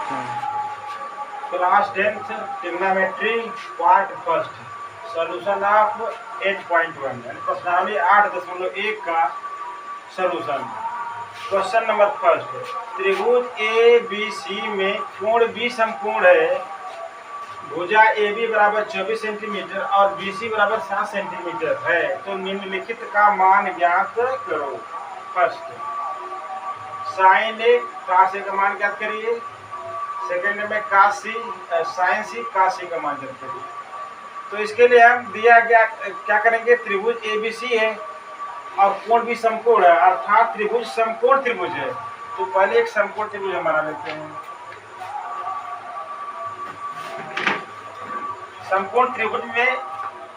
देखते हैं। Class 10th trigonometry part first solution of 8.1 यानी प्रश्नावली 8.1 का सॉल्यूशन। क्वेश्चन नंबर फर्स्ट, त्रिभुज ए बी सी में कोण बी समकोण है, भुजा ए बी बराबर 24 सेंटीमीटर और बी सी बराबर 7 सेंटीमीटर है, तो निम्नलिखित का मान ज्ञात करो। फर्स्ट, साइन ए cos ए का मान ज्ञात करिए। सेकेंड में cos सी साइन सी cos सी का मान ज्ञात करिए। तो इसके लिए हम दिया गया क्या करेंगे, त्रिभुज ए बी सी है और कोण भी समकोण है, अर्थात त्रिभुज समकोण त्रिभुज है। तो पहले एक समकोण त्रिभुज हम बना लेते हैं। समकोण त्रिभुज में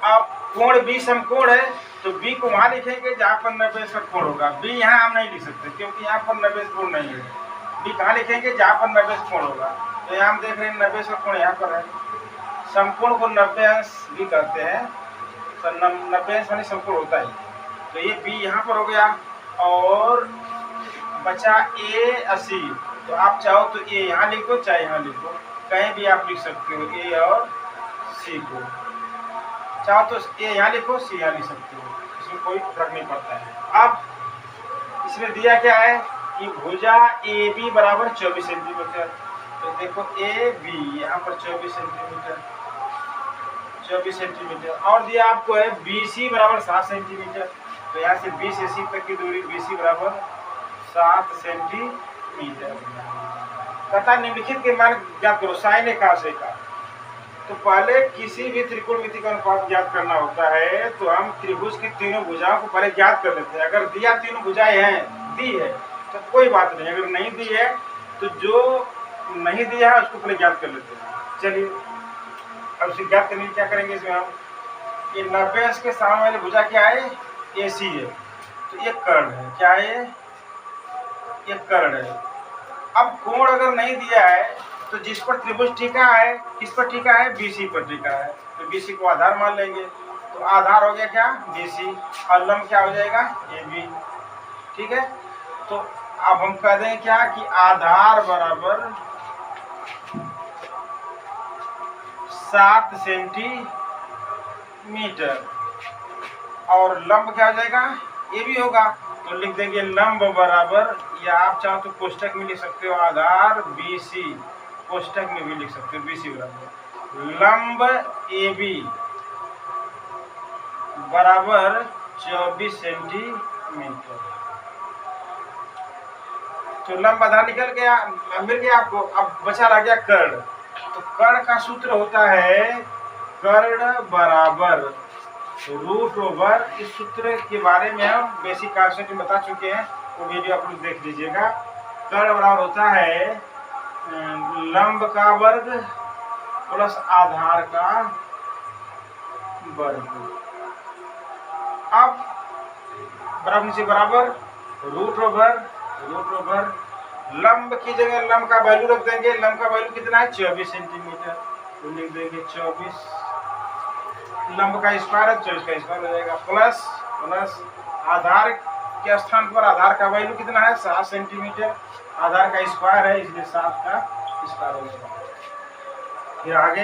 अब कोण बी समकोण है, तो बी को वहां लिखेंगे जहां पर 90 का कोण होगा। बी यहाँ हम नहीं लिख सकते क्योंकि यहाँ पर 90 कोण नहीं है। बी कहाँ लिखेंगे, जहां पर 90 कोण होगा। तो यहाँ हम देख रहे हैं 90 का कोण यहाँ पर है। समकोण को 90 अंश भी कहते हैं, तो 90 अंश वाली समकोण होता है। तो ये बी यहाँ पर हो गया और बचा ए 80। तो आप चाहो तो ए यहाँ लिखो चाहे यहाँ लिखो, कहीं भी आप लिख सकते हो ए और सी को। चाहो तो ए यहाँ लिखो सी यहाँ लिख सकते हो, इसमें कोई फर्क नहीं पड़ता है। अब इसमें दिया क्या है कि भुजा ए बी बराबर 24 सेंटीमीटर। तो देखो ए बी यहाँ पर 24 सेंटीमीटर और दिया आपको है बी सी बराबर 7 सेंटीमीटर। तो यहाँ से बी से सी तक की दूरी बी सी बराबर 7 सेंटीमीटर। तथा निम्नलिखित के मान ज्ञात करो। साइन ए cos ए का, तो पहले किसी भी त्रिकोणमिति का अनुपात ज्ञात करना होता है तो हम त्रिभुज की तीनों भुजाओं को पहले ज्ञात कर लेते हैं। अगर दिया तीनों भुजाएं हैं, दी है तो कोई बात नहीं, अगर नहीं दी है तो जो नहीं दिया है उसको पहले ज्ञात कर लेते हैं। चलिए अब उसे ज्ञात करने क्या करेंगे, इसमें हम ये 90 अंश के सामने वाली भुजा क्या है, ए सी है, तो ये कर्ण है। क्या है, ये कर्ण है। अब कोण अगर नहीं दिया है तो जिस पर त्रिभुज टीका है, किस पर टीका है, बीसी पर टीका है, तो बीसी को आधार मान लेंगे। तो आधार हो गया क्या, बीसी, और लंब क्या हो जाएगा, ए बी। ठीक है, तो अब हम कह दें क्या कि आधार बराबर 7 सेंटीमीटर और लंब क्या हो जाएगा, ये भी होगा। तो लिख देंगे लंब बराबर, या आप चाहो तो कोष्टक में लिख सकते हो आधार बी सी, कोष्टक में भी लिख सकते हो बीसी बराबर लंब ए बी बराबर 24 सेंटीमीटर। तो लंब आधार निकल गया, मिल गया आपको। अब बचा रह गया कर्ण। तो कर्ण का सूत्र होता है कर्ण बराबर रूट ओवर। इस सूत्र के बारे में हम बेसिक कॉन्सेप्ट में बता चुके हैं, वो वीडियो आप लोग देख लीजिएगा। कर्ण बराबर होता है लंब का वर्ग प्लस आधार का वर्ग। अब बराबर नीचे बराबर रूट ओवर लंब की जगह लंब का वैल्यू रख देंगे। लंब का वैल्यू कितना है, 24 सेंटीमीटर। तो लिख देंगे 24, लंब का स्क्वायर है 24 का स्क्वायर हो जाएगा, प्लस आधार के स्थान पर आधार का वैल्यू कितना है, 7 सेंटीमीटर। आधार का स्क्वायर है इसलिए 7 का स्क्वायर हो जाएगा। फिर आगे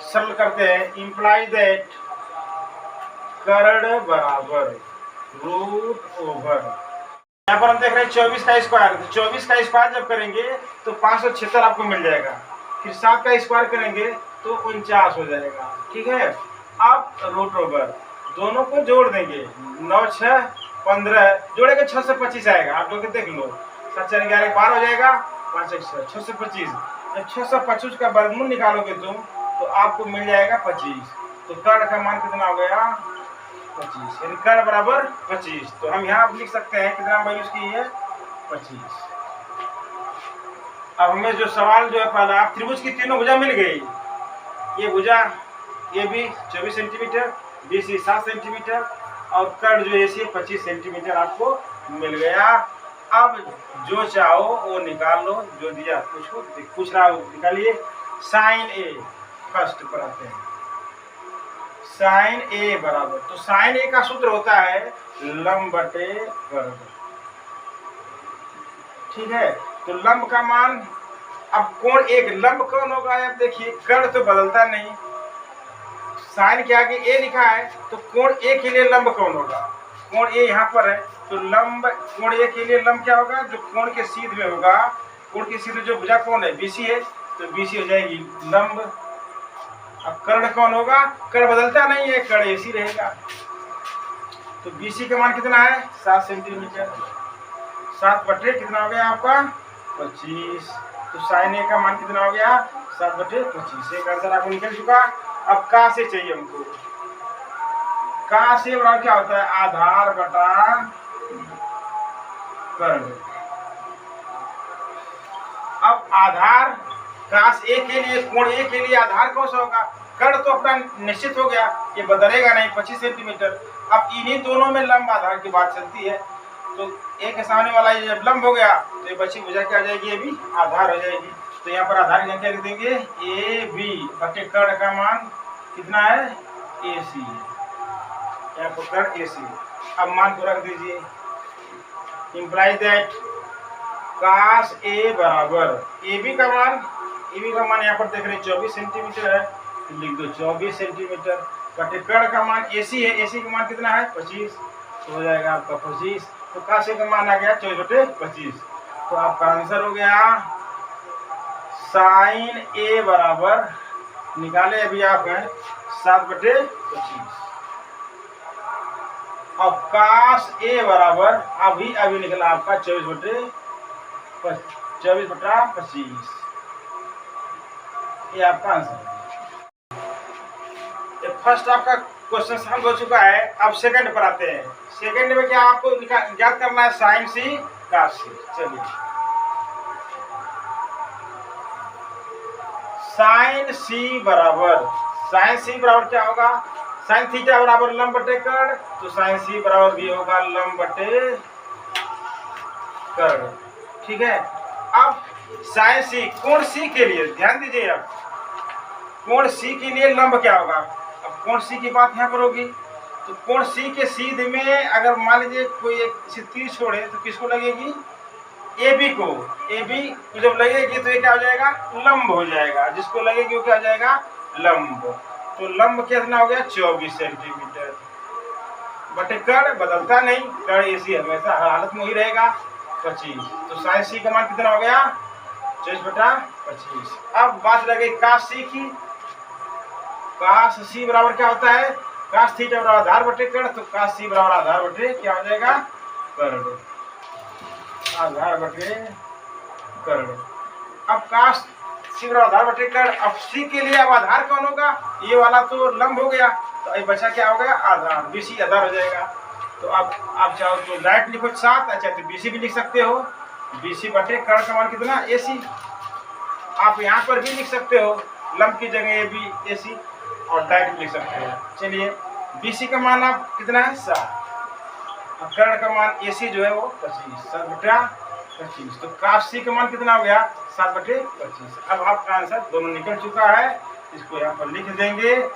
सरल करते हैं। इंप्लाई दैट कर्ण बराबर रूट ओवर, यहाँ पर हम देख रहे हैं 24 का स्क्वायर। तो 24 का स्क्वायर जब करेंगे तो 576 आपको मिल जाएगा। फिर 7 का स्क्वायर करेंगे तो 49 हो जाएगा। ठीक है, अब रूट ओवर दोनों को जोड़ देंगे, 9 6 15 जोड़ेंगे 6 से 25 आएगा। आप लोग देख लो, 7 4 11 12 हो जाएगा, 5 1 6 से 25। जब 625 का वर्गमूल निकालोगे तुम तो आपको मिल जाएगा 25। तो कर्ण का मान कितना हो गया, 25, यानी कर्ण बराबर 25। तो हम यहाँ लिख सकते हैं कितना वैल्यू की है, 25। अब हमें जो सवाल जो है पहला, आप त्रिभुज की तीनों भुजा मिल गई। ये भुजा A B 24 centimetre, B C 7 centimetre और कर्ण जो ए सी 25 सेंटीमीटर आपको मिल गया। अब जो चाहो वो निकाल लो, जो दिया पूछ रहा हो निकालिए। साइन ए फर्स्ट पर आते हैं। साइन ए बराबर, तो साइन ए का सूत्र होता है लंब बटे वर्ग। ठीक है, तो लंब का मान अब कोण एक लंब कौन होगा? अब देखिए कर्ण तो बदलता नहीं, साइन के आगे ए लिखा है, तो कोण ए के लिए लंब कौन होगा? कोण ए यहाँ पर है, तो लंब कोण ए के लिए लंब क्या होगा? जो कोण के सीध में होगा, कोण के सीध में जो भुजा कौन है? बीसी है, तो बीसी हो जाएगी लंब। अब कर्ण कौन होगा? कर्ण बदलता नहीं है, कर्ण ऐसी रहेगा। तो बीसी का मान कितना है? 7 सेंटीमीटर। 7 बटे कितना हो गया आपका? 25। तो साइन ए का मान कितना हो गया? 7 बटे 25। एक आंसर आपको निकल चुका। अब का से चाहिए हमको। का से बराबर क्या होता है? आधार बटा कर्ण। अब आधार काश ए के लिए, कोण ए के लिए आधार कौन सा होगा? कर्ण तो अपना निश्चित हो गया, ये बदलेगा नहीं, 25 सेंटीमीटर। अब इन्हीं दोनों में लंब आधार की बात चलती है, तो एक के सामने वाला ये जब लंब हो गया तो ये बची भुजा क्या आ जाएगी? ये भी आधार हो जाएगी। तो यहाँ पर आधार की संख्या लिख देंगे ए बी बटे कर्ण का मान कितना है? ए सी। यहाँ पर कर्ण ए सी। अब मान को रख दीजिए। इम्प्लाइज दैट काश ए बराबर ए बी का मान यहाँ पर देख रहे हैं 24 सेंटीमीटर है, तो लिख दो 24 सेंटीमीटर बटे कर्ण का मान ए सी है, ए सी का मान कितना है? 25, तो हो जाएगा आपका 25। तो काश ए का मान आ गया 24 बटे 25। तो आपका आंसर हो गया साइन ए बराबर निकाले अभी आप हैं 7 बटे 25। अब काश ए बराबर अभी निकला आपका 24 बटे 25। ये आपका आंसर है। फर्स्ट आपका क्वेश्चन सॉल्व हो चुका है। अब सेकंड पर आते हैं। सेकंड में क्या आपको ज्ञात करना है? साइन सी काश सी। चलिए, साइन सी बराबर क्या होगा? साइन थीटा बराबर लंब बटे कर्ण, तो साइन सी बराबर भी होगा लंब बटे कर्ण। ठीक है। अब साइन सी, कोण सी के लिए ध्यान दीजिए। अब कोण सी के लिए लंब क्या होगा? अब कोण सी की बात यहाँ पर होगी, तो कोण सी के सीध में अगर मान लीजिए कोई एक तीर छोड़े तो किसको लगेगी? ए बी को। ए बी को जब लगेगी तो ये क्या हो जाएगा? लंब हो जाएगा। जिसको लगेगी वो क्या हो जाएगा? लंब। तो लंब कितना हो गया? 24 सेंटीमीटर बटे कर्ण बदलता नहीं, कर्ण ऐसी हमेशा हर हालत में ही रहेगा 25। तो साइन सी का मान कितना हो गया? 24 बटा 25। अब बात रह गई काश सी की। काश सी बराबर क्या होता है? काश थीटा बराबर आधार बटे कर्ण, तो काश सी बराबर आधार बटे क्या हो जाएगा? कर्ण। आधार बटे कर्ण। अब काश सी बराबर आधार बटे कर्ण। अब सी के लिए अब आधार कौन होगा? ये वाला तो लंब हो गया, तो ये बचा क्या हो गया? आधार। बीसी आधार हो जाएगा। तो अब आप चाहो तो डायरेक्ट लिखो 7, अच्छा तो बीसी भी लिख सकते हो। बीसी बटे कर्ण का मान कितना? एसी। आप यहाँ पर भी लिख सकते हो, लंब की जगह ए बी ए सी, और डायरेक्ट लिख सकते हो। चलिए, बीसी का मान आप कितना है? 7। अब कर्ण का मान एसी जो है वो 25, 7 बटा 25। तो काश सी का मान कितना हो गया? 7 बटे 25। अब आपका आंसर दोनों निकल चुका है। इसको यहाँ पर लिख देंगे।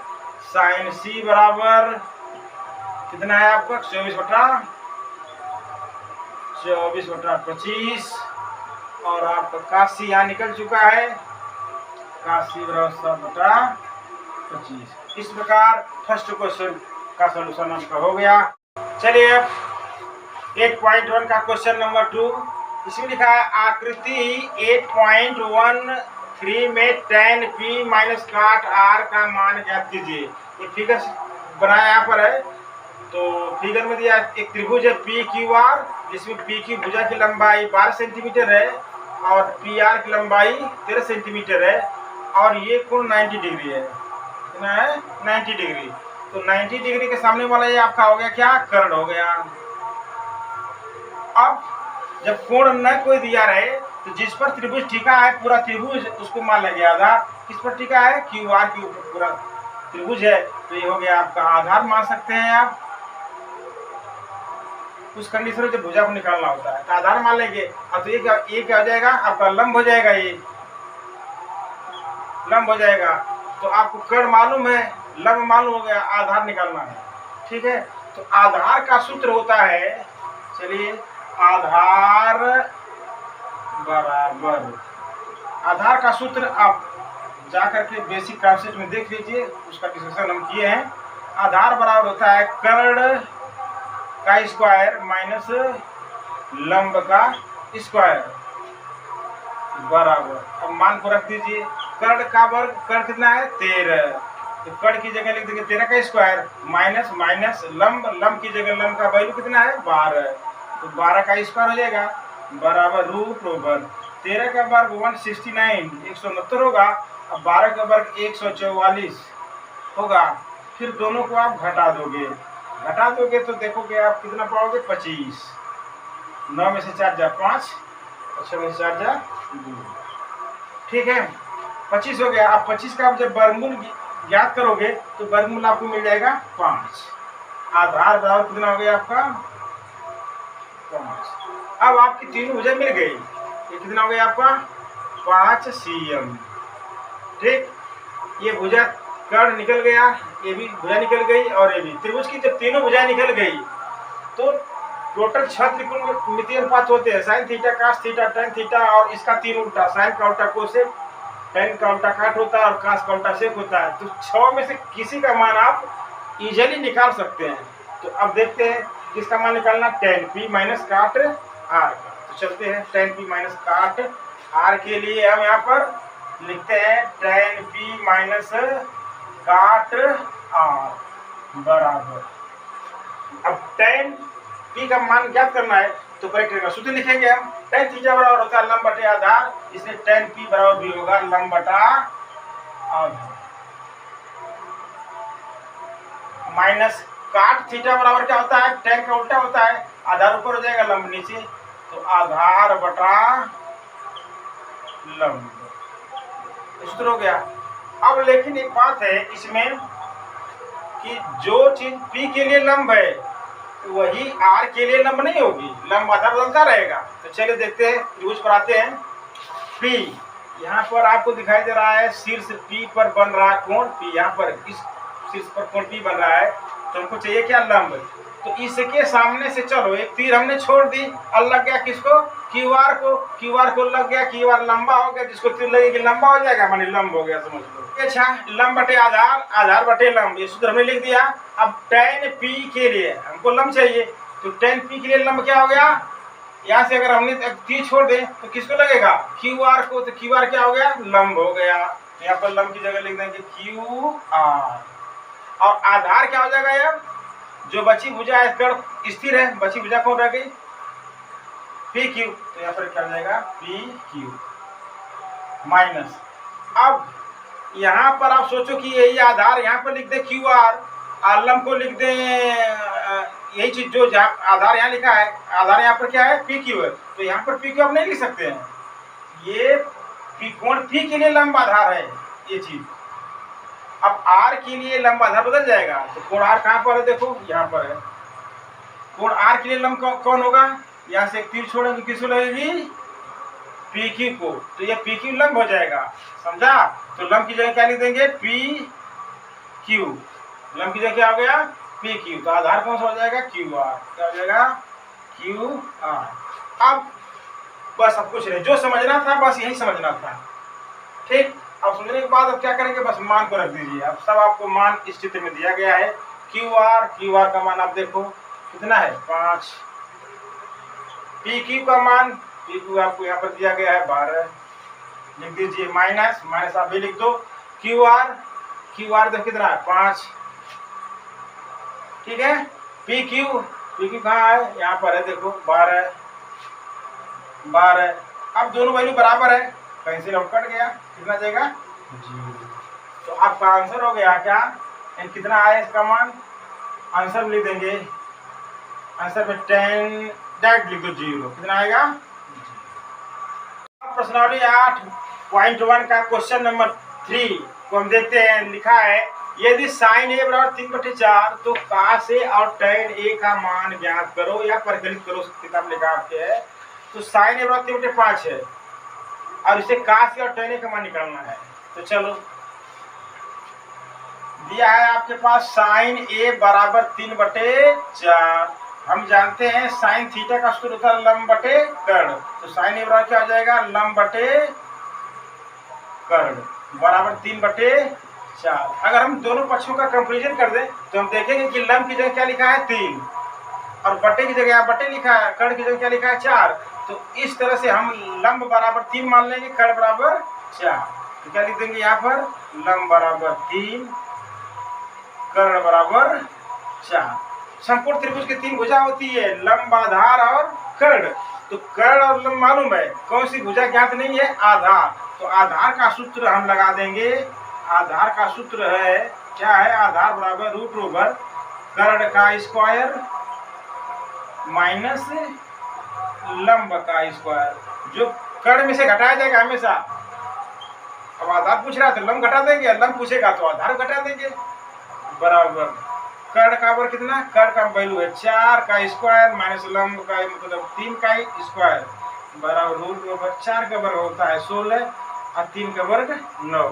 साइन सी बराबर कितना है आपका? 24 बटा 25। और आपका काश सी यहाँ निकल चुका है। काश सी बराबर 7 बटा 25। इस प्रकार फर्स्ट क्वेश्चन का सॉल्यूशन आपका हो गया। चलिए अब 8.1 का क्वेश्चन नंबर 2। इसमें लिखा है आकृति 8.13 में tan p minus cot r का मान ज्ञात कीजिए। एक फिगर बनाया यहाँ पर है। तो फिगर में दिया एक त्रिभुज है पी क्यू आर, जिसमें पी की भुजा की लंबाई 12 सेंटीमीटर है और पी आर की लंबाई 13 सेंटीमीटर है, और ये कोण 90 डिग्री है। कितना है? 90 डिग्री। तो 90 डिग्री के सामने वाला ये आपका हो गया क्या? कर्ण हो गया। अब जब कोण न कोई दिया रहे तो जिस पर त्रिभुज टिका है, पूरा त्रिभुज, उसको मान लेंगे आधार। किस पर टिका है? क्यू आर के ऊपर पूरा त्रिभुज है, तो ये हो गया आपका आधार मान सकते हैं आप। उस कंडीशन में जब भुजा को निकालना होता है तो आधार मान लेंगे। अब तो ये क्या हो जाएगा? आपका लंब हो जाएगा। ये लंब हो जाएगा। तो आपको कर्ण मालूम है, लंब मालूम हो गया, आधार निकालना है। ठीक है। तो आधार का सूत्र होता है, चलिए, आधार बराबर आधार का सूत्र आप जा करके बेसिक कॉन्सेप्ट में देख लीजिए, उसका डिस्कशन हम किए हैं। आधार बराबर होता है कर्ण का स्क्वायर माइनस लंब का स्क्वायर बराबर, अब मान को रख दीजिए, कर्ण का वर्ग, कर्ण कितना है 13, तो कर्ण की जगह लिख देंगे 13 का स्क्वायर माइनस माइनस लंब, लंब की जगह लंब का वैल्यू कितना है 12, तो 12 का स्क्वायर हो जाएगा बराबर रूट ओवर 13 का वर्ग 169 169 होगा, अब 12 का वर्ग 144 होगा। फिर दोनों को आप घटा दोगे तो देखोगे आप कितना पाओगे 25, 9 में से 4 जा 5, 6 में से 4 जा 2, ठीक है 25 हो गया। अब 25 का आप जब वर्गमूल ज्ञात करोगे तो वर्गमूल आपको मिल जाएगा 5, आधार बराबर कितना हो गया आपका 5। अब आपकी तीनों भुजा मिल गई, ये कितना हो गया आपका 5 cm, ठीक, ये भुजा कर्ण निकल गया, ये भी भुजा निकल गई और ये भी। त्रिभुज की जब तीनों भुजा निकल गई तो टोटल 6 त्रिकोणमितीय अनुपात होते हैं, sine theta cos theta tan theta, और इसका 3 उल्टा, साइन का उल्टा कोसेक, टेन का उल्टा काट होता है और कास का उल्टा सेक होता है। तो 6 में से किसी का मान आप इजीली निकाल सकते हैं। तो अब देखते हैं किसका मान निकालना, tan p माइनस काट r का। तो चलते हैं tan p माइनस काट r के लिए हम यहाँ पर लिखते हैं tan p माइनस काट r बराबर, अब tan p का मान ज्ञात करना है तो करेक्ट का सूत्र लिखेंगे हम, tan थीटा बराबर होता है लंब बटे आधार, इसलिए tan p बराबर भी होगा लंब बटा आधार, माइनस काट थीटा बराबर क्या होता है, tan का उल्टा होता है, आधार ऊपर हो जाएगा लंब नीचे, तो आधार बटा लंब, सूत्र हो गया। अब लेकिन एक बात है इसमें कि जो चीज p के लिए लंब है वही r के लिए लंब नहीं होगी, लंब आधार बदलता रहेगा। तो चलिए देखते हैं, त्रिभुज पर आते हैं। p यहाँ पर आपको दिखाई दे रहा है शीर्ष p पर बन रहा है कोण p, यहाँ पर इस शीर्ष पर कोण p बन रहा है, तो हमको चाहिए क्या लंब, तो इसके सामने से चलो एक तीर हमने छोड़ दी, और लग गया किसको QR को, QR को लग गया, QR लंबा हो गया, जिसको तीर लगेगी लंबा हो जाएगा, माने लंब हो गया, समझ लो। अच्छा, लंब बटे आधार, आधार बटे लंब, ये सूत्र हमने लिख दिया। अब tan p के लिए हमको लंब चाहिए, तो tan p के लिए लंब क्या हो गया, यहाँ से अगर हमने तीर छोड़ दे तो किसको लगेगा QR को, तो QR क्या हो गया लंब हो गया, यहाँ पर लंब की जगह लिख देंगे QR, और आधार क्या हो जाएगा यार, जो बची भुजा है कर्ण स्थिर है, बची भुजा कौन रह गई PQ, तो यहाँ पर क्या हो जाएगा PQ माइनस, अब यहाँ पर आप सोचो कि यही आधार यहाँ पर लिख दे QR और लंब को लिख दे, यही चीज जो आधार यहाँ लिखा है, आधार यहाँ पर क्या है PQ है, तो यहाँ पर PQ आप नहीं लिख सकते हैं, ये कोण P के लिए लंब आधार है ये चीज। अब R के लिए लंब आधार बदल जाएगा, तो कोण R कहाँ पर है, देखो यहाँ पर है, कोण R के लिए लंब कौन होगा, यहाँ से एक तीर छोड़ेंगे किसको लगेगी PQ को, तो ये PQ लंब हो जाएगा, समझा। तो लंब की जगह क्या लिख देंगे PQ, लंब की जगह क्या हो गया PQ, तो आधार कौन सा हो जाएगा QR, क्या हो जाएगा QR। अब बस अब कुछ नहीं, जो समझना था बस यही समझना था, ठीक। अब समझने के बाद अब क्या करेंगे, बस मान को रख दीजिए, अब सब आपको मान इस चित्र में दिया गया है। QR का मान आप देखो कितना है 5, PQ का मान, PQ आपको यहाँ पर दिया गया है 12, लिख दीजिए माइनस माइनस आप भी लिख दो, QR देखो कितना है 5, ठीक है। PQ कहाँ है, यहाँ पर है देखो 12, अब दोनों वैल्यू बराबर है, कहीं से लौट कट गया, कितना जाएगा 0, तो आपका आंसर हो गया क्या, कितना आया इसका मान, आंसर में लिख देंगे, आंसर में 10 डायरेक्ट लिख दो 0, कितना आएगा। प्रश्नावली 8.1 का क्वेश्चन नंबर 3 को हम देखते हैं, लिखा है यदि साइन A बराबर 3/4 तो cos A और tan A का मान ज्ञात करो या परिकलित करो, किताब लिखा आपके है। तो साइन A बराबर 3/5 है और इसे cos A और tan A का मान निकालना है, तो चलो दिया है आपके पास साइन A बराबर 3/4, हम जानते हैं साइन थीटा का सूत्र होता है लंब बटे कर्ण, तो साइन A बराबर क्या हो जाएगा लंब बटे कर्ण बराबर 3/4। अगर हम दोनों पक्षों का कंपेरिजन कर दें तो हम देखेंगे कि लंब की जगह क्या लिखा है 3 और बट्टे की जगह बट्टे लिखा है, कर्ण की जगह क्या लिखा है 4। तो इस तरह से हम लंब बराबर 3 मान लेंगे, कर्ण बराबर 4। तो क्या लिख देंगे यहाँ पर, लंब बराबर 3 कर्ण बराबर 4। संपूर्ण त्रिभुज की 3 भुजा होती है, लंब, आधार और कर्ण। तो कर्ण और लंब मालूम है, कौन सी भुजा ज्ञात नहीं है, आधार। तो आधार का सूत्र हम लगा देंगे, आधार का सूत्र है क्या है, आधार बराबर √/, कर्ण का स्क्वायर माइनस लंब का स्क्वायर, जो कर्ण में से घटाया जाएगा हमेशा। अब आधार पूछ रहा है तो लंब घटा देंगे, लंब पूछेगा तो आधार घटा देंगे, बराबर कर्ण का वर्ग कितना, कर्ण का वैल्यू है 4 का स्क्वायर माइनस लंब का मतलब 3 का स्क्वायर बराबर √4 का वर्ग होता है 16 और 3 का वर्ग 9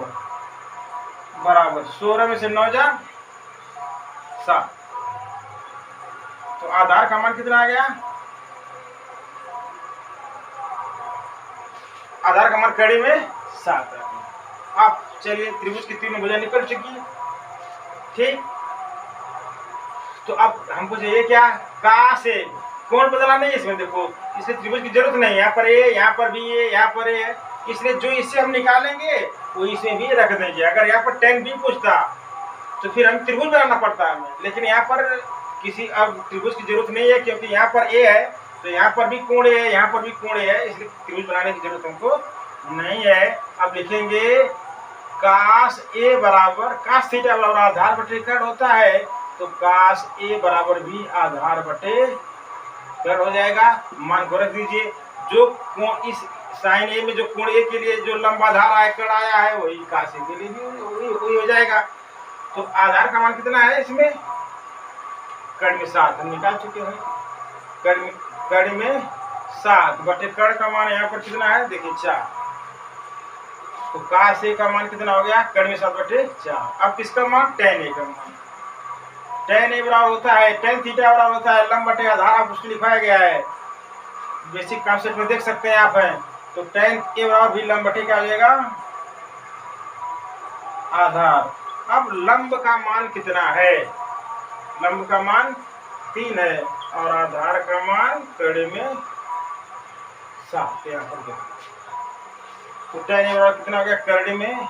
बराबर 16 में से 9 जा 7। तो आधार का मान कितना आ गया, आधार का मान कड़ी में 7 है। अब चलिए त्रिभुज की 3 भुजा निकल चुकी है, ठीक। तो अब हमको चाहिए क्या, का से कोण बदला नहीं है इसमें, देखो इसमें त्रिभुज की जरूरत नहीं है, यहाँ पर ए, यहाँ पर भी ए, यहाँ पर ए है, इसलिए जो इससे हम निकालेंगे वो इसमें भी रख देंगे। अगर यहाँ पर tan भी पूछता तो फिर हम त्रिभुज बनाना पड़ता हमें, लेकिन यहाँ पर किसी अब त्रिभुज की जरूरत नहीं है, क्योंकि यहाँ पर ए है तो यहाँ पर भी कोण है, यहाँ पर भी कोण है, इसलिए त्रिभुज बनाने की जरूरत हमको नहीं है। अब लिखेंगे काश ए बराबर, काश थीटा बराबर आधार बटे कर्ण होता है, तो काश ए बराबर भी आधार बटे कर्ण हो जाएगा। मान को रख दीजिए, जो कोण इस साइन ए में जो कोण ए के लिए जो लंबा आधार आया कर्ण आया है वही काश ए के लिए भी वही हो जाएगा। तो आधार का मान कितना है इसमें, कर्ण में 7 हम निकाल चुके हैं, कर्ण में 7 बटे कर्ण का मान यहाँ पर कितना है देखिए 4। तो काश ए का मान कितना हो गया, कर्ण में 7/4। अब किसका मान, tan ए का मान, tan ए बराबर होता है tan थीटा बराबर होता है लंब बटे आधार, आप उसको लिखाया गया है बेसिक कॉन्सेप्ट में देख सकते हैं आप हैं। तो tan ए बराबर भी लंब बटे क्या हो जाएगा, आधार। अब लंब का मान कितना है, लंब का मान 3 है और आधार का मान कड़ी में 7। यहाँ पर देखो तो tan ए बराबर कितना हो गया, कड़ी में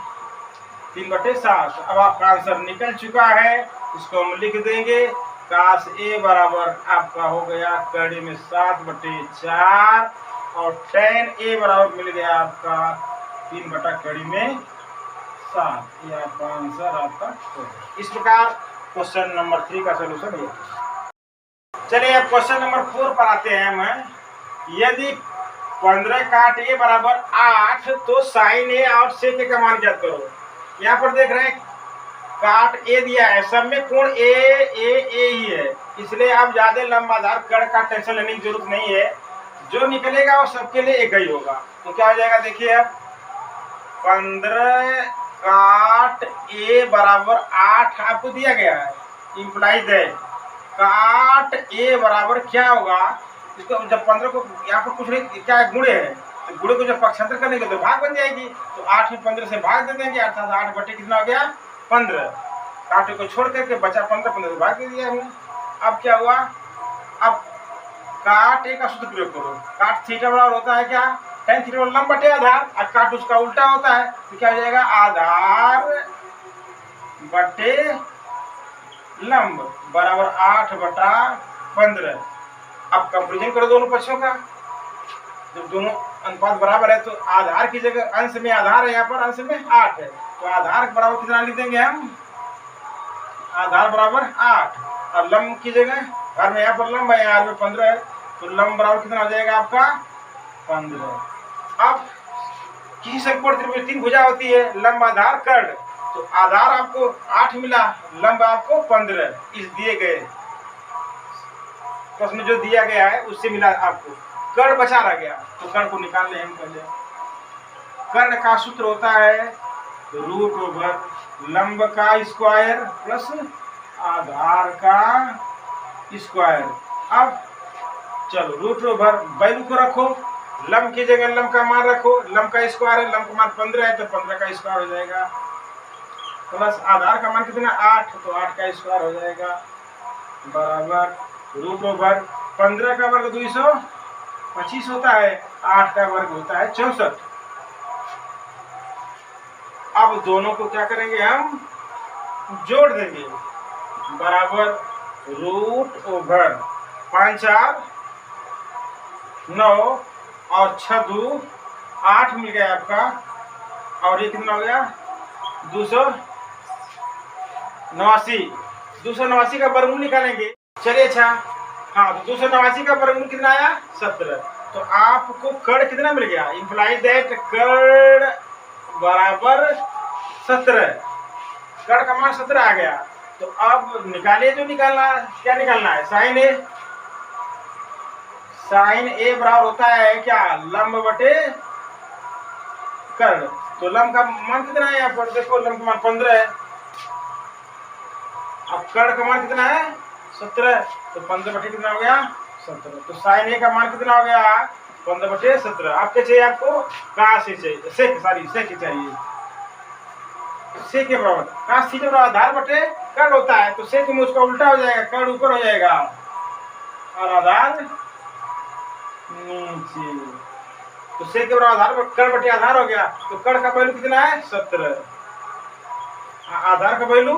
3/7। अब आपका आंसर निकल चुका है, इसको हम लिख देंगे, काश ए बराबर आपका हो गया कड़ी में 7/4 और tan ए बराबर मिल गया आपका 3/कड़ी में 7। ये आपका आंसर आपका हो गया। इस प्रकार क्वेश्चन नंबर 3 का सोल्यूशन ये। चलिए अब क्वेश्चन नंबर 4 पर आते हैं हम। यदि 15 काट ए बराबर 8 तो साइन ए और सेक ए का मान ज्ञात करो। यहाँ पर देख रहे हैं काट ए दिया है, सब में कोण ए ए ए ही है, इसलिए अब ज्यादा लंबा आधार कर्ण का टेंशन लेने की जरूरत नहीं है, जो निकलेगा वो सबके लिए एक ही होगा। तो क्या हो जाएगा देखिए, अब 15 काट ए बराबर 8 आपको दिया गया है, इंप्लाइज है काट ए बराबर क्या होगा, इसको जब 15 को यहाँ पर कुछ नहीं क्या है, गुणे है, तो गुणे को जब पक्षांतर करेंगे तो भाग बन जाएगी, तो 8 में 15 से भाग दे देंगे, अर्थात 8 बटे कितना हो गया 15। काटे को छोड़ करके बचा 15 से भाग दे दिया हमने। अब क्या हुआ, अब काट ए का सूत्र प्रयोग करो, काट थीटा बराबर होता है क्या, tan थीटा लंब बटे आधार, और काट उसका उल्टा होता है, तो क्या हो जाएगा आधार बटे लंब बराबर 8/15। अब कंपेरिजन करो दोनों पक्षों का, जब दोनों अनुपात बराबर है तो आधार की जगह अंश में आधार है, यहाँ पर अंश में 8 है, तो आधार बराबर कितना लिख देंगे हम, आधार बराबर 8 और लंब की जगह हर में यहाँ पर लंब है, यहाँ में 15 है, तो लंब बराबर कितना हो जाएगा आपका 15। अब किसी संपूर्ण त्रिभुज 3 भुजा होती है, लंब आधार कर्ण, तो आधार आपको 8 मिला, लंब आपको 15, इस दिए गए प्रश्न जो दिया गया है उससे मिला आपको, कर्ण बचा रह गया, तो कर्ण को निकाल ले हम पहले। कर्ण का सूत्र होता है √/, लंब का स्क्वायर प्लस आधार का स्क्वायर। अब चलो √/, वैल्यू को रखो, लंब की जगह लंब का मान रखो, लंब का स्क्वायर है, लंब का मान 15 है तो 15 का स्क्वायर हो जाएगा, प्लस आधार का मान कितना 8 तो 8 का स्क्वायर हो जाएगा, बराबर रूट ओवर 15 का वर्ग 225 होता है, 8 का वर्ग होता है 64। अब दोनों को क्या करेंगे, हम जोड़ देंगे, बराबर रूट ओवर 5 4 9 और 6 2 8 मिल गया आपका, और ये कितना हो गया 289 का वर्गमूल निकालेंगे। चलिए अच्छा, हाँ तो 289 का वर्गमूल कितना आया 17। तो आपको कड़ कितना मिल गया, इंप्लाई दैट कड़ बराबर 17, कड़ का मान 17 आ गया। तो अब निकालिए, जो निकालना क्या निकालना है, साइन ए। साइन ए बराबर होता है क्या, लंब बटे कर्ण। तो लंब का मान कितना है यहाँ पर, देखो लंब का मान 15 है, अब कर्ण का मान कितना है 17, तो 15 बटे कितना हो गया 17। तो साइन ए का मान कितना हो गया 15 बटे 17। आपके चाहिए, आपको कहाँ से चाहिए, सेक चाहिए, सेक के बराबर काश थीटा बराबर आधार बटे कर्ण होता है, तो सेक में उसका उल्टा हो जाएगा, कर्ण ऊपर हो जाएगा और आधार नीचे। तो सेक के बराबर आधार कर्ण बटे आधार हो गया, तो कर्ण का वैल्यू कितना है 17, आधार का वैल्यू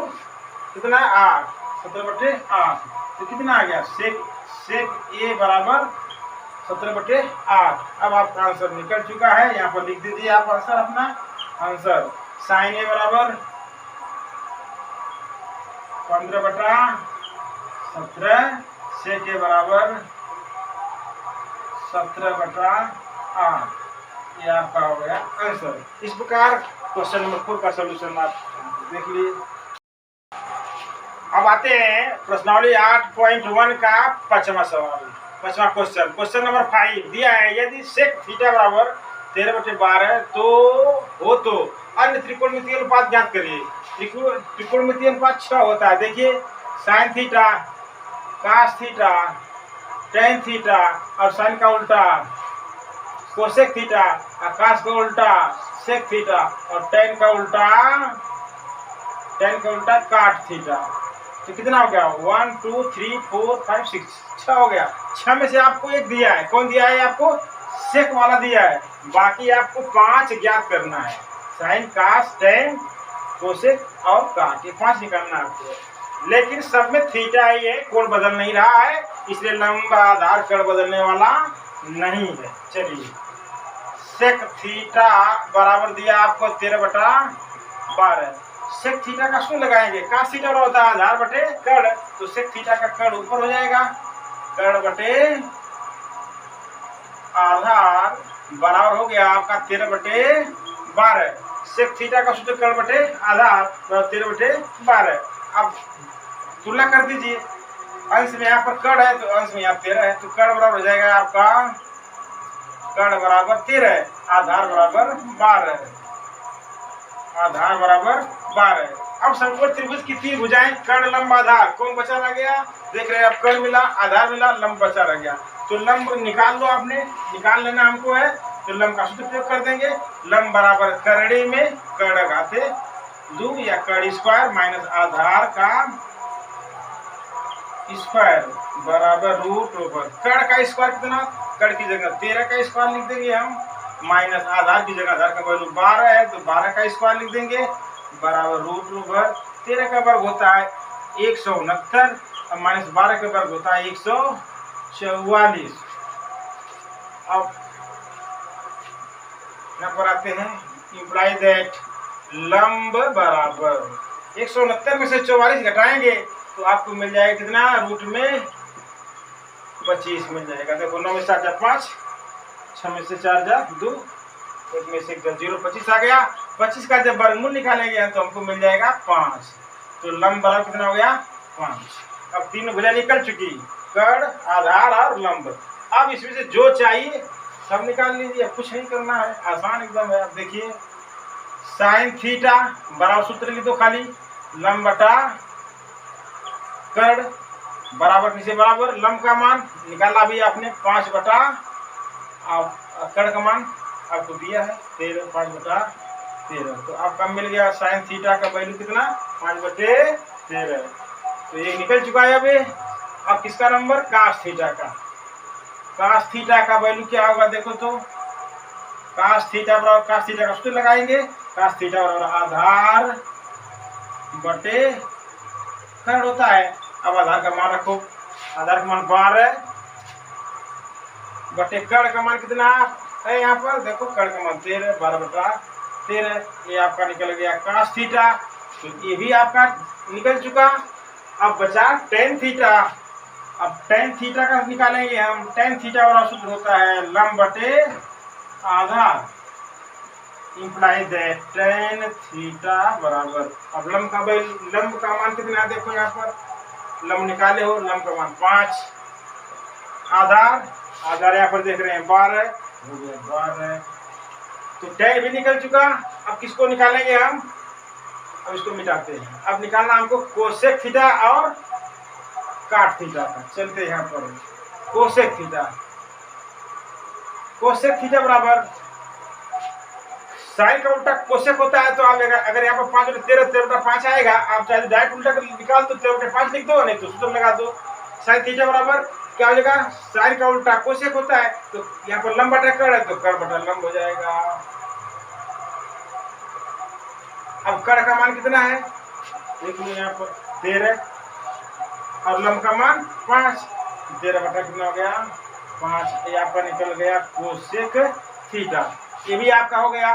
कितना है 8, 17 बटे 8, तो कितना आ गया सेक ए बराबर 17 बटे 8। अब आपका आंसर निकल चुका है, यहाँ पर लिख दीजिए आप आंसर, अपना आंसर साइन ए बराबर 15 बटा 17, सेक ए बराबर 17 बटा 8, ये आपका हो गया आंसर। इस प्रकार क्वेश्चन नंबर 4 का सलूशन आप देख लिए। अब आते हैं प्रश्नावली 8.1 का पांचवा सवाल, पांचवा क्वेश्चन। क्वेश्चन नंबर 5 दिया है, यदि सेक थीटा बराबर 13/12 तो अन्य त्रिकोणमितीय अनुपात ज्ञात करिए। त्रिकोणमितीय अनुपात 6 होता है, देखिए sine theta, cos theta, tan theta और साइन का उल्टा कोसेक थीटा, कास का उल्टा सेक थीटा और टेन का उल्टा काट थीटा। तो कितना हो गया 1 2 3 4 5 6, 6 हो गया। 6 में से आपको एक दिया है, कौन दिया है आपको, सेक वाला दिया है, बाकी आपको 5 ज्ञात करना है, साइन कास टेन कोसेक और काट, ये 5 निकालना है आपको। लेकिन सब में थीटा ही है, कोण बदल नहीं रहा है, इसलिए लंबा आधार कर्ण बदलने वाला नहीं है। चलिए सेक थीटा बराबर दिया आपको 13/12, सेक थीटा का शून्य लगाएंगे, कास थीटा होता है आधार बटे कर्ण, तो सेक थीटा का कर्ण ऊपर हो जाएगा, कर्ण बटे आधार बराबर हो गया आपका 13/12, सेक थीटा का सूत्र कर्ण बटे आधार 13/12। अब तुलना कर दीजिए, अंश में यहाँ पर कर्ण है तो अंश में यहाँ 13 है, तो कर्ण बराबर हो जाएगा आपका कर्ण बराबर 13, आधार बराबर 12, आधार बराबर 12। अब समकोण त्रिभुज की 3 भुजाएं, कर्ण लंब आधार, कौन बचा रह गया, देख रहे हैं आप, कर्ण मिला आधार मिला, लंब बचा रह गया। तो लंब निकाल लो, आपने निकाल लेना हमको है, तो लंब का सूत्र प्रयोग कर देंगे, लंब बराबर करड़ी में कर्ण घाते 2 या कर्ण स्क्वायर माइनस आधार का स्क्वायर बराबर रूट ओवर कर्ण का स्क्वायर कितना, कर्ण की जगह 13 का स्क्वायर लिख देंगे हम, माइनस आधार की जगह आधार का वैल्यू 12 है तो 12 का स्क्वायर लिख देंगे, बराबर रूट ओवर 13 का वर्ग होता है 169 और माइनस 12 का वर्ग होता है 144। अब यहाँ पर आते हैं, इंप्लाई दैट लंब बराबर 169 में से 44 घटाएंगे तो आपको मिल जाएगा कितना, रूट में 25 मिल जाएगा। देखो 9 में 7 जा 5, 6 में से 4 जा 2, 1 में से 1 0, 25 आ गया। 25 का जब वर्गमूल निकालेंगे तो हमको मिल जाएगा 5, तो लंब बराबर कितना हो गया 5। अब 3 भुजा निकल चुकी, कर्ण आधार और लंब। अब इसमें से जो चाहिए सब निकाल लीजिए, कुछ नहीं करना है, आसान एकदम है। अब देखिए साइन थीटा बराबर सूत्र लिख दो खाली, लंब बटा कर्ण बराबर नीचे बराबर लंब का मान निकाला भी आपने 5 बटा कर्ण का मान आपको दिया है 13, 5/13। तो आपका मिल गया साइन थीटा का वैल्यू कितना, 5/13। तो ये निकल चुका है। अब किसका नंबर, कास थीटा का। कास थीटा का वैल्यू क्या होगा देखो तो, कास थीटा बराबर कास थीटा का सूत्र लगाएंगे, कास थीटा बराबर आधार बटे कर्ण होता है। अब आधार का मान रखो, आधार का मान 12 बटे कर्ण का मान कितना है, यहाँ पर देखो कर्ण का मान 13, 12/13। ये आपका निकल गया कास थीटा। तो ये भी आपका निकल चुका। अब बचा टेन थीटा। अब टेन थीटा का निकालेंगे हम। टेन थीटा वाला सूत्र होता है लंब बटे आधार, इंप्लाई दैट टेन थीटा बराबर, अब लंब का मान कितना है देखो, यहाँ पर लंब निकाले हो, लंब का मान 5, आधार यहाँ पर देख रहे हैं 12 हो गया 12। तो टेन भी निकल चुका। अब किसको निकालेंगे हम, अब इसको मिटाते हैं। अब निकालना हमको कोसेक थीटा और काट थीटा का। चलते हैं यहाँ पर कोसेक थीटा। कोसेक थीटा बराबर साइन का उल्टा कोसेक होता है। तो आप अगर यहाँ पर 5/13 आएगा, आप चाहे डायरेक्ट उल्टा कर निकाल दो, 13/5 लिख दो, नहीं तो सूत्र लगा दो। साइन थीटा बराबर क्या हो जाएगा, साइन का उल्टा कोसेक होता है। तो यहाँ पर लंब बटा कर्ण है, तो कर्ण बटा लंब हो जाएगा। अब कर्ण का मान कितना है देख लो, यहाँ पर 13 और लंब का मान 5, 13 बटा कितना हो गया 5। यहाँ पर निकल गया कोसेक थीटा। ये भी आपका हो गया।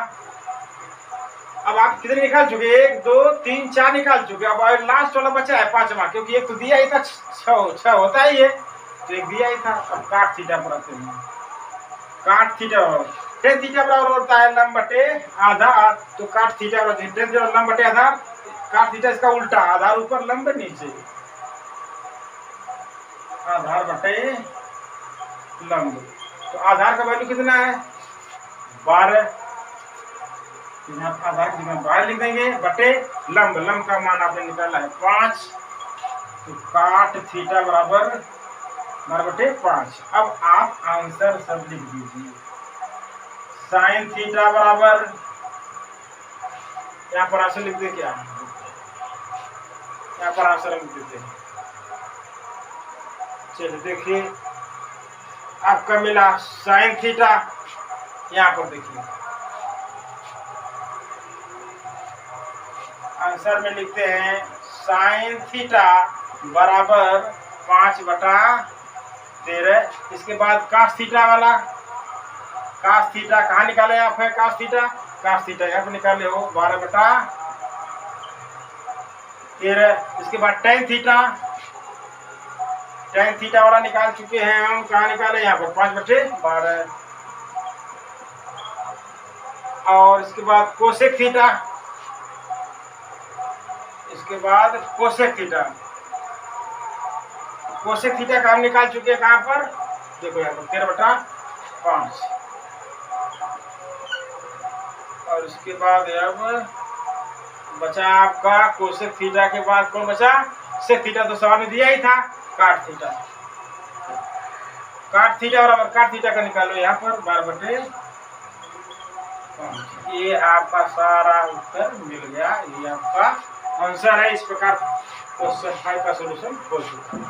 अब आप कितने निकाल चुके, 1 2 3 4 निकाल चुके। अब लास्ट वाला बचा है 5वां, क्योंकि एक तो दिया ही था 6 होता ही है, तो एक दिया ही था। अब काट थीटा पर आते हैं। काट थीटा टेन थीटा बराबर होता है लंब बटे आधार। तो काट थीटा बराबर टेन थीटा लंब बटे आधार। काट थीटा इसका उल्टा, आधार ऊपर लंब नीचे, आधार बटे लंब। तो आधार का वैल्यू कितना है 12, आधार की जगह 12 लिख देंगे बटे लंब, लंब का मान आपने निकाला है 5। तो काट थीटा बराबर 12/5। अब आप आंसर सब लिख दीजिए। साइन थीटा बराबर, यहाँ पर आंसर लिख दे, क्या यहाँ पर आंसर लिख देते हैं। चलिए देखिए, आपका मिला साइन थीटा। यहाँ पर देखिए आंसर में लिखते हैं साइन थीटा बराबर 5/13। इसके बाद कास थीटा वाला, कास थीटा कहाँ निकाले आप है, कास थीटा यहाँ पर निकाले हो 12/13। इसके बाद टेन थीटा वाला निकाल चुके हैं हम। कहाँ निकाले, यहाँ पर 5/12। और इसके बाद कोसेक थीटा, इसके बाद कोसेक थीटा का हम निकाल चुके हैं। कहाँ पर देखो, यहाँ पर 13/5। और इसके बाद अब बचा आपका कोसेक थीटा के बाद कौन बचा, सेक थीटा। तो सवाल में दिया ही था काट थीटा। काट थीटा बराबर काट थीटा का निकालो यहाँ पर 12/5। ये आपका सारा उत्तर मिल गया। ये आपका आंसर है। इस प्रकार क्वेश्चन 5 का सॉल्यूशन हो चुका है।